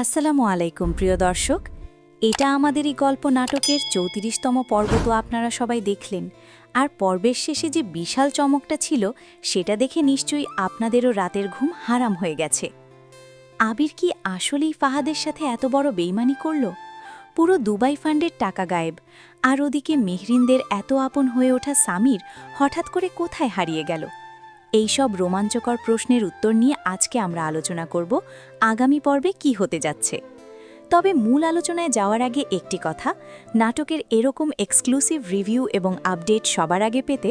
আসসালামু আলাইকুম প্রিয় দর্শক, এটা আমাদেরই গল্প নাটকের ৩৪তম পর্ব। তো আপনারা সবাই দেখলেন, আর পর্বের শেষে যে বিশাল চমকটা ছিল সেটা দেখে নিশ্চয়ই আপনাদেরও রাতের ঘুম হারাম হয়ে গেছে। আবির কি আসলেই ফাহাদের সাথে এত বড় বেইমানি করল? পুরো দুবাই ফান্ডের টাকা গায়েব, আর ওদিকে মেহরিনদের এত আপন হয়ে ওঠা সামির হঠাৎ করে কোথায় হারিয়ে গেল? এই সব রোমাঞ্চকর প্রশ্নের উত্তর নিয়ে আজকে আমরা আলোচনা করব আগামী পর্বে কি হতে যাচ্ছে। তবে মূল আলোচনায় যাওয়ার আগে একটি কথা, নাটকের এরকম এক্সক্লুসিভ রিভিউ এবং আপডেট সবার আগে পেতে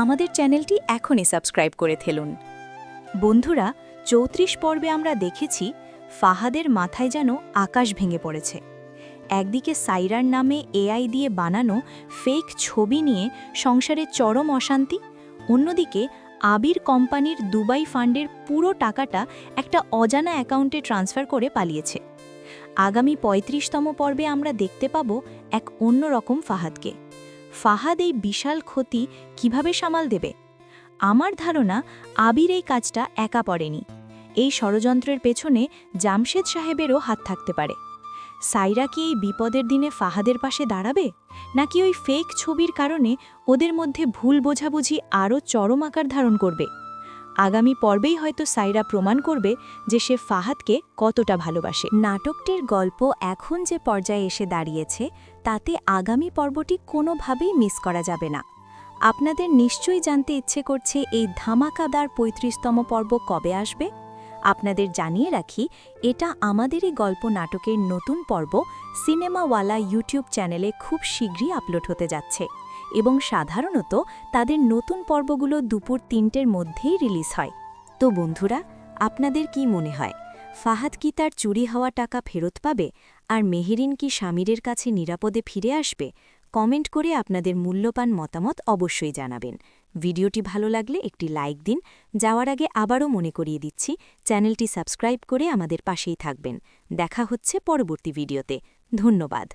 আমাদের চ্যানেলটি এখনই সাবস্ক্রাইব করে ফেলুন। বন্ধুরা, ৩৪ পর্বে আমরা দেখেছি ফাহাদের মাথায় যেন আকাশ ভেঙে পড়েছে। একদিকে সাইরার নামে এআই দিয়ে বানানো ফেক ছবি নিয়ে সংসারে চরম অশান্তি, অন্যদিকে আবির কোম্পানির দুবাই ফান্ডের পুরো টাকাটা একটা অজানা অ্যাকাউন্টে ট্রান্সফার করে পালিয়েছে। আগামী ৩৫তম পর্বে আমরা দেখতে পাব এক অন্যরকম ফাহাদকে। ফাহাদ এই বিশাল ক্ষতি কিভাবে সামাল দেবে? আমার ধারণা আবির এই কাজটা একা পড়েনি। এই ষড়যন্ত্রের পেছনে জামশেদ সাহেবেরও হাত থাকতে পারে। সাইরা কি এই বিপদের দিনে ফাহাদের পাশে দাঁড়াবে, নাকি ওই ফেক ছবির কারণে ওদের মধ্যে ভুল বোঝাবুঝি আরও চরম আকার ধারণ করবে? আগামী পর্বেই হয়তো সাইরা প্রমাণ করবে যে সে ফাহাদকে কতটা ভালোবাসে। নাটকটির গল্প এখন যে পর্যায়ে এসে দাঁড়িয়েছে তাতে আগামী পর্বটি কোনোভাবেই মিস করা যাবে না। আপনাদের নিশ্চয়ই জানতে ইচ্ছে করছে এই ধামাকাদার ৩৫তম পর্ব কবে আসবে। আপনাদের জানিয়ে রাখি, এটা আমাদেরই গল্প নাটকের নতুন পর্ব সিনেমাওয়ালা ইউটিউব চ্যানেলে খুব শীঘ্রই আপলোড হতে যাচ্ছে এবং সাধারণত তাদের নতুন পর্বগুলো দুপুর ৩টের মধ্যেই রিলিজ হয়। তো বন্ধুরা, আপনাদের কি মনে হয়, ফাহাদ কি তার চুরি হওয়া টাকা ফেরত পাবে, আর মেহেরিন কি স্বামীরের কাছে নিরাপদে ফিরে আসবে? কমেন্ট করে আপনাদের মূল্যবান মতামত অবশ্যই জানাবেন। ভিডিওটি ভালো লাগলে একটি লাইক দিন। যাওয়ার আগে আবারও মনে করিয়ে দিচ্ছি, চ্যানেলটি সাবস্ক্রাইব করে আমাদের পাশেই থাকবেন। দেখা হচ্ছে পরবর্তী ভিডিওতে। ধন্যবাদ।